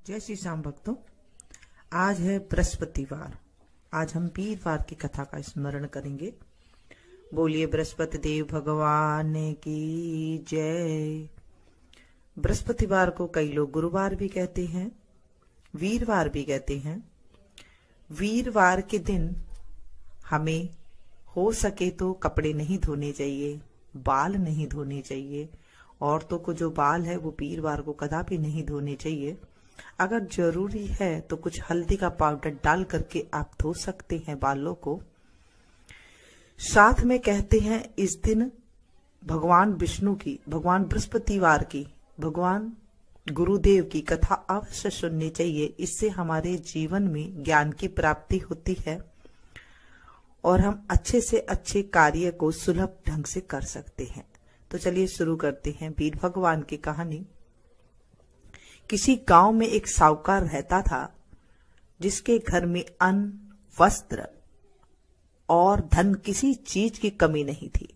जय श्री श्याम भक्तों, आज है बृहस्पतिवार। आज हम वीरवार की कथा का स्मरण करेंगे। बोलिए बृहस्पति देव भगवान की जय। बृहस्पतिवार को कई लोग गुरुवार भी कहते हैं, वीरवार भी कहते हैं। वीरवार के दिन हमें हो सके तो कपड़े नहीं धोने चाहिए, बाल नहीं धोने चाहिए। औरतों को जो बाल है वो वीरवार को कदापि नहीं धोने चाहिए। अगर जरूरी है तो कुछ हल्दी का पाउडर डाल करके आप धो सकते हैं बालों को। साथ में कहते हैं इस दिन भगवान विष्णु की, भगवान बृहस्पतिवार की, भगवान गुरुदेव की कथा अवश्य सुननी चाहिए। इससे हमारे जीवन में ज्ञान की प्राप्ति होती है और हम अच्छे से अच्छे कार्य को सुलभ ढंग से कर सकते हैं। तो चलिए शुरू करते हैं वीर भगवान की कहानी। किसी गांव में एक साहूकार रहता था जिसके घर में अन्न, वस्त्र और धन किसी चीज की कमी नहीं थी।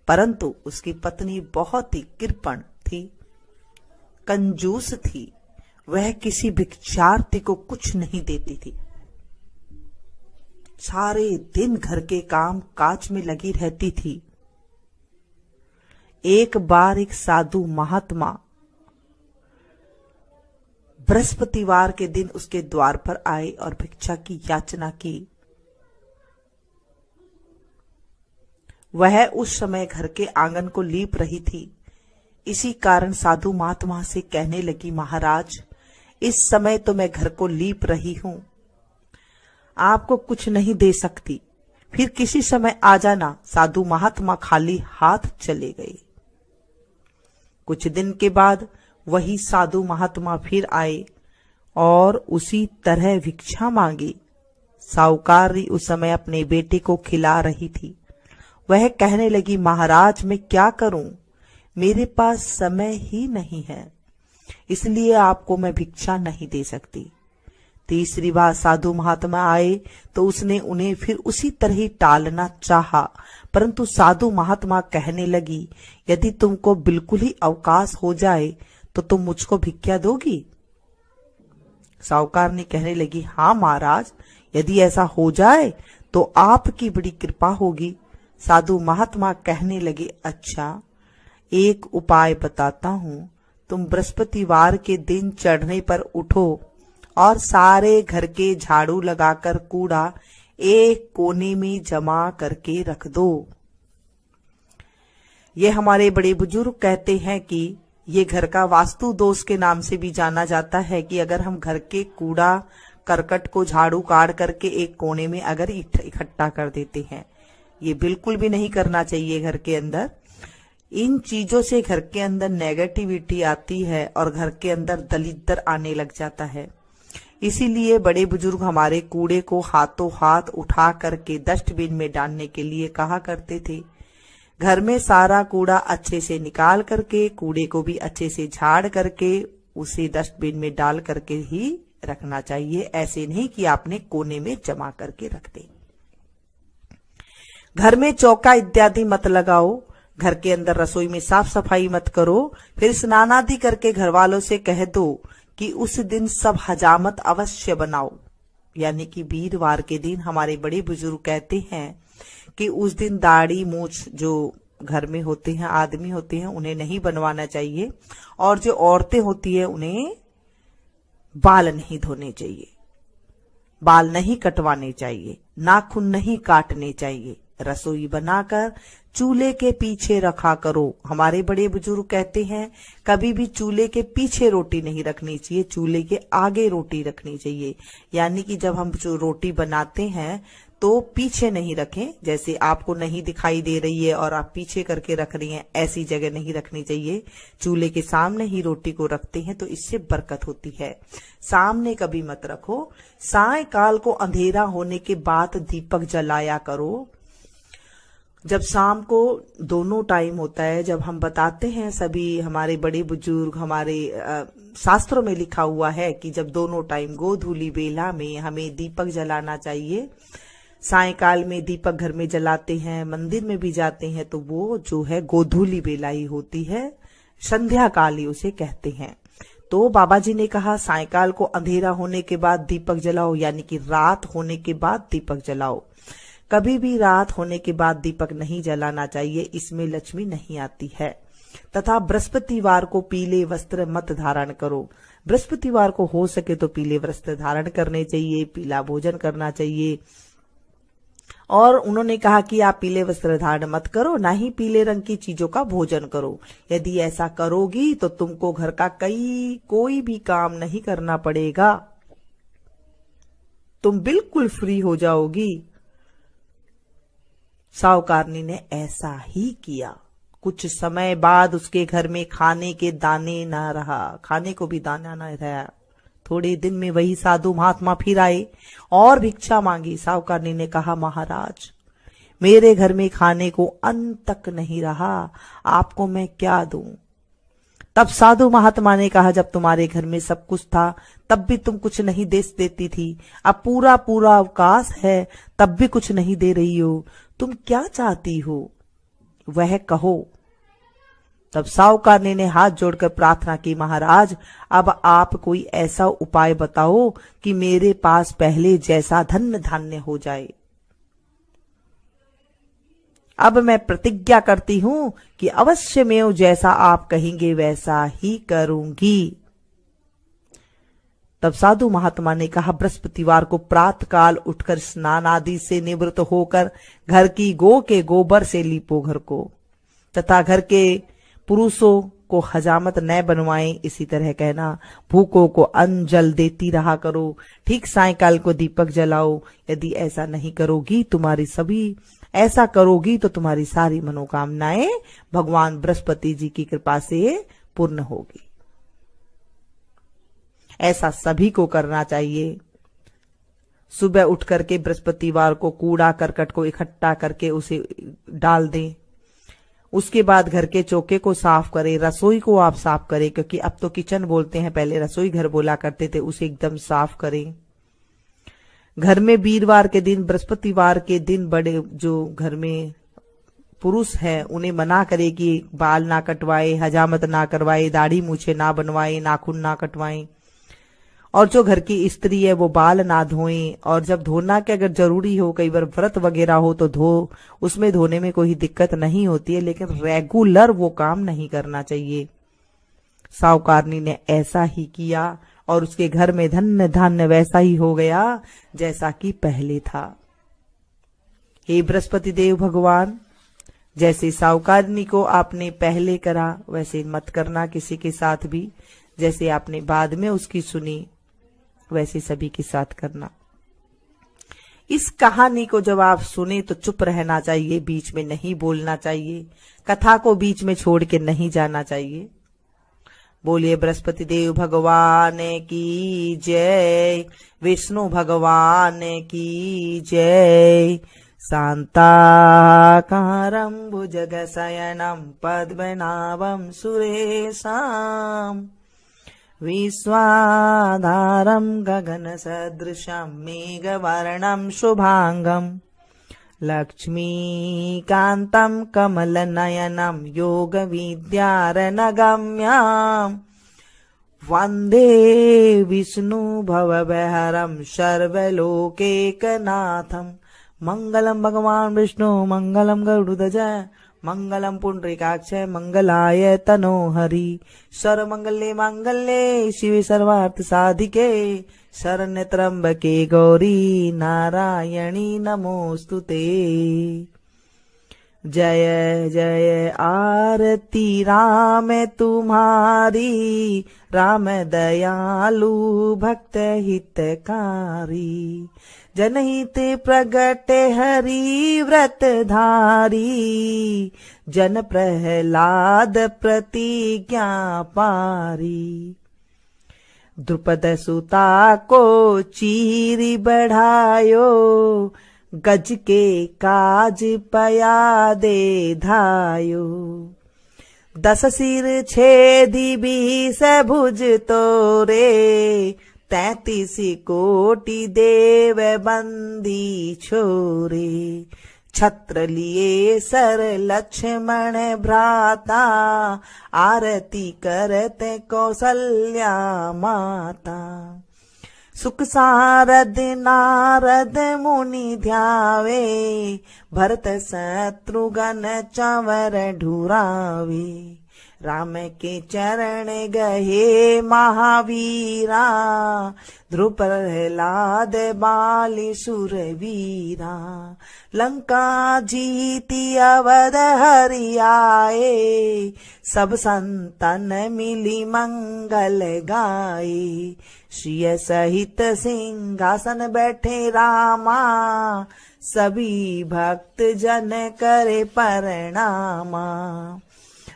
परंतु उसकी पत्नी बहुत ही कृपण थी, कंजूस थी। वह किसी भिक्षार्थी को कुछ नहीं देती थी। सारे दिन घर के काम काज में लगी रहती थी। एक बार एक साधु महात्मा बृहस्पतिवार के दिन उसके द्वार पर आए और भिक्षा की याचना की। वह उस समय घर के आंगन को लीप रही थी। इसी कारण साधु महात्मा से कहने लगी, महाराज, इस समय तो मैं घर को लीप रही हूं, आपको कुछ नहीं दे सकती, फिर किसी समय आ जाना। साधु महात्मा खाली हाथ चले गए। कुछ दिन के बाद वही साधु महात्मा फिर आए और उसी तरह भिक्षा मांगी। साहूकार उस समय अपने बेटे को खिला रही थी। वह कहने लगी, महाराज, मैं क्या करूं, मेरे पास समय ही नहीं है, इसलिए आपको मैं भिक्षा नहीं दे सकती। तीसरी बार साधु महात्मा आए तो उसने उन्हें फिर उसी तरह ही टालना चाहा, परंतु साधु महात्मा कहने लगी, यदि तुमको बिल्कुल ही अवकाश हो जाए तो तुम मुझको भिक्षा दोगी? साहूकार ने कहने लगी, हाँ महाराज, यदि ऐसा हो जाए तो आपकी बड़ी कृपा होगी। साधु महात्मा कहने लगे, अच्छा, एक उपाय बताता हूँ। तुम बृहस्पतिवार के दिन चढ़ने पर उठो और सारे घर के झाड़ू लगाकर कूड़ा एक कोने में जमा करके रख दो। ये हमारे बड़े बुजुर्ग कहते हैं कि ये घर का वास्तु दोष के नाम से भी जाना जाता है कि अगर हम घर के कूड़ा करकट को झाड़ू काट करके एक कोने में अगर इकट्ठा कर देते हैं, ये बिल्कुल भी नहीं करना चाहिए घर के अंदर। इन चीजों से घर के अंदर नेगेटिविटी आती है और घर के अंदर दलिद्र आने लग जाता है। इसीलिए बड़े बुजुर्ग हमारे कूड़े को हाथों हाथ उठा करके डस्टबिन में डालने के लिए कहा करते थे। घर में सारा कूड़ा अच्छे से निकाल करके, कूड़े को भी अच्छे से झाड़ करके उसे डस्टबिन में डाल करके ही रखना चाहिए। ऐसे नहीं कि आपने कोने में जमा करके रख दे। घर में चौका इत्यादि मत लगाओ। घर के अंदर रसोई में साफ सफाई मत करो। फिर स्नान आदि करके घर वालों से कह दो कि उस दिन सब हजामत अवश्य बनाओ। यानी कि वीरवार के दिन हमारे बड़े बुजुर्ग कहते हैं कि उस दिन दाढ़ी मूछ जो घर में होते हैं, आदमी होते हैं, उन्हें नहीं बनवाना चाहिए और जो औरतें होती है उन्हें बाल नहीं धोने चाहिए, बाल नहीं कटवाने चाहिए, नाखून नहीं काटने चाहिए। रसोई बनाकर चूल्हे के पीछे रखा करो। हमारे बड़े बुजुर्ग कहते हैं कभी भी चूल्हे के पीछे रोटी नहीं रखनी चाहिए, चूल्हे के आगे रोटी रखनी चाहिए। यानी कि जब हम जो रोटी बनाते हैं तो पीछे नहीं रखें। जैसे आपको नहीं दिखाई दे रही है और आप पीछे करके रख रही हैं, ऐसी जगह नहीं रखनी चाहिए। चूल्हे के सामने ही रोटी को रखते हैं तो इससे बरकत होती है। सामने कभी मत रखो। सायंकाल को अंधेरा होने के बाद दीपक जलाया करो। जब शाम को दोनों टाइम होता है, जब हम बताते हैं, सभी हमारे बड़े बुजुर्ग, हमारे शास्त्रों में लिखा हुआ है कि जब दोनों टाइम गोधूली बेला में हमें दीपक जलाना चाहिए। सायंकाल में दीपक घर में जलाते हैं, मंदिर में भी जाते हैं, तो वो जो है गोधूली बेला ही होती है, संध्या काल ही उसे कहते हैं। तो बाबा जी ने कहा सायकाल को अंधेरा होने के बाद दीपक जलाओ, यानी कि रात होने के बाद दीपक जलाओ। कभी भी रात होने के बाद दीपक नहीं जलाना चाहिए, इसमें लक्ष्मी नहीं आती है। तथा बृहस्पतिवार को पीले वस्त्र मत धारण करो। बृहस्पतिवार को हो सके तो पीले वस्त्र धारण करने चाहिए, पीला भोजन करना चाहिए। और उन्होंने कहा कि आप पीले वस्त्र धारण मत करो, ना ही पीले रंग की चीजों का भोजन करो। यदि ऐसा करोगी तो तुमको घर का कोई भी काम नहीं करना पड़ेगा, तुम बिल्कुल फ्री हो जाओगी। साहूकारनी ने ऐसा ही किया। कुछ समय बाद उसके घर में खाने के दाने न रहा, खाने को भी दाना न रहा। थोड़े दिन में वही साधु महात्मा फिर आए और भिक्षा मांगी। साहूकारनी ने कहा, महाराज मेरे घर में खाने को अन्न तक नहीं रहा, आपको मैं क्या दूं? तब साधु महात्मा ने कहा, जब तुम्हारे घर में सब कुछ था तब भी तुम कुछ नहीं देती थी, अब पूरा पूरा अवकाश है तब भी कुछ नहीं दे रही हो, तुम क्या चाहती हो वह कहो। तब साहूकारनी ने हाथ जोड़कर प्रार्थना की, महाराज अब आप कोई ऐसा उपाय बताओ कि मेरे पास पहले जैसा धन धान्य हो जाए। अब मैं प्रतिज्ञा करती हूं कि अवश्य में जैसा आप कहेंगे वैसा ही करूंगी। तब साधु महात्मा ने कहा, बृहस्पतिवार को प्रातःकाल उठकर स्नान आदि से निवृत्त होकर घर की गौ के गोबर से लीपो घर को, तथा घर के पुरुषों को हजामत न बनवाएं। इसी तरह कहना, भूखों को अन्न जल देती रहा करो। ठीक सायकाल को दीपक जलाओ। यदि ऐसा नहीं करोगी ऐसा करोगी तो तुम्हारी सारी मनोकामनाएं भगवान बृहस्पति जी की कृपा से पूर्ण होगी। ऐसा सभी को करना चाहिए। सुबह उठ करके बृहस्पतिवार को कूड़ा करकट को इकट्ठा करके उसे डाल दें। उसके बाद घर के चौके को साफ करें, रसोई को आप साफ करें, क्योंकि अब तो किचन बोलते हैं, पहले रसोई घर बोला करते थे, उसे एकदम साफ करें। घर में वीरवार के दिन, बृहस्पतिवार के दिन बड़े जो घर में पुरुष हैं उन्हें मना करे कि बाल ना कटवाए, हजामत ना करवाए, दाढ़ी मूछे ना बनवाए, नाखून ना कटवाएं। और जो घर की स्त्री है वो बाल ना धोएं, और जब धोना के अगर जरूरी हो, कई बार व्रत वगैरह हो तो उसमें धोने में कोई दिक्कत नहीं होती है, लेकिन रेगुलर वो काम नहीं करना चाहिए। साहूकारनी ने ऐसा ही किया और उसके घर में धन्य धान्य वैसा ही हो गया जैसा कि पहले था। हे बृहस्पति देव भगवान, जैसे साहूकारनी को आपने पहले करा वैसे मत करना किसी के साथ भी, जैसे आपने बाद में उसकी सुनी वैसे सभी के साथ करना। इस कहानी को जब आप सुने तो चुप रहना चाहिए, बीच में नहीं बोलना चाहिए, कथा को बीच में छोड़ के नहीं जाना चाहिए। बोलिए बृहस्पति देव भगवान की जय, विष्णु भगवान की जय। शांताकारं भुजगशयनं पद्मनाभं सुरेशम्, विश्वाधारं गगनसदृशं मेघवर्णं शुभांगं, लक्ष्मीकान्तं कमलनयनं योगविद्यारनगम्यं, वन्दे विष्णु भवभयहरं सर्वलोकैकनाथं। मंगलम भगवान विष्णु मंगलम गरुड़ध्वज मंगलम पुंडरीकाक्ष मंगलाय तनोहरि। सर्वमंगले मांगल्ये शिवे सर्वार्थ साधिके शरण्य त्र्यंबके गौरी नारायणी नमोस्तुते। जय जय आरती राम तुम्हारी, राम दयालु भक्त हितकारी, जनहित प्रगट हरि व्रत धारी, जन प्रहलाद प्रतिज्ञा पारी। द्रुपद सुता को चीरी बढ़ायो, गज के काज पया दे धायो। 10 सिर छेदी 20 भुज तोरे, 33 कोटि देव बंदी छोरे। छत्र लिए सर लक्ष्मण भ्राता, आरती करते कौसल्या माता। सुख सारद नारद मुनि ध्यावे, भरत शत्रुघ्न चंवर ढुरावे। राम के चरण गहे महावीरा, ध्रुव प्रहलाद बाली सुरवीरा। लंका जीती अवध हरि आए, सब संतन मिली मंगल गाए। श्रिय सहित सिंहासन बैठे रामा, सभी भक्त जन करे प्रणामा।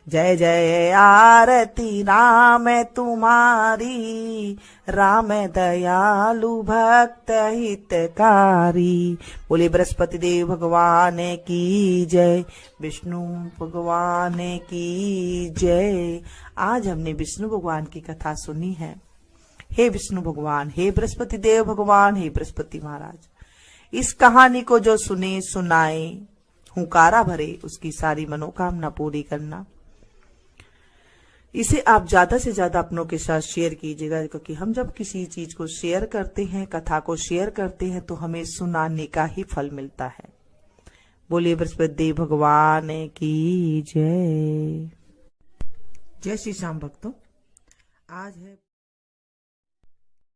जय जय आरती राम तुम्हारी, राम दयालु भक्त हितकारी। बोले बृहस्पति देव भगवान की जय, विष्णु भगवान की जय। आज हमने विष्णु भगवान की कथा सुनी है। हे विष्णु भगवान, हे बृहस्पति देव भगवान, हे बृहस्पति महाराज, इस कहानी को जो सुने सुनाए हुंकारा भरे, उसकी सारी मनोकामना पूरी करना। इसे आप ज्यादा से ज्यादा अपनों के साथ शेयर कीजिएगा, क्योंकि हम जब किसी चीज को शेयर करते हैं, कथा को शेयर करते हैं, तो हमें सुनाने का ही फल मिलता है। बोलिए बृहस्पति देव भगवान की जय। जय श्री श्याम भक्तों, आज है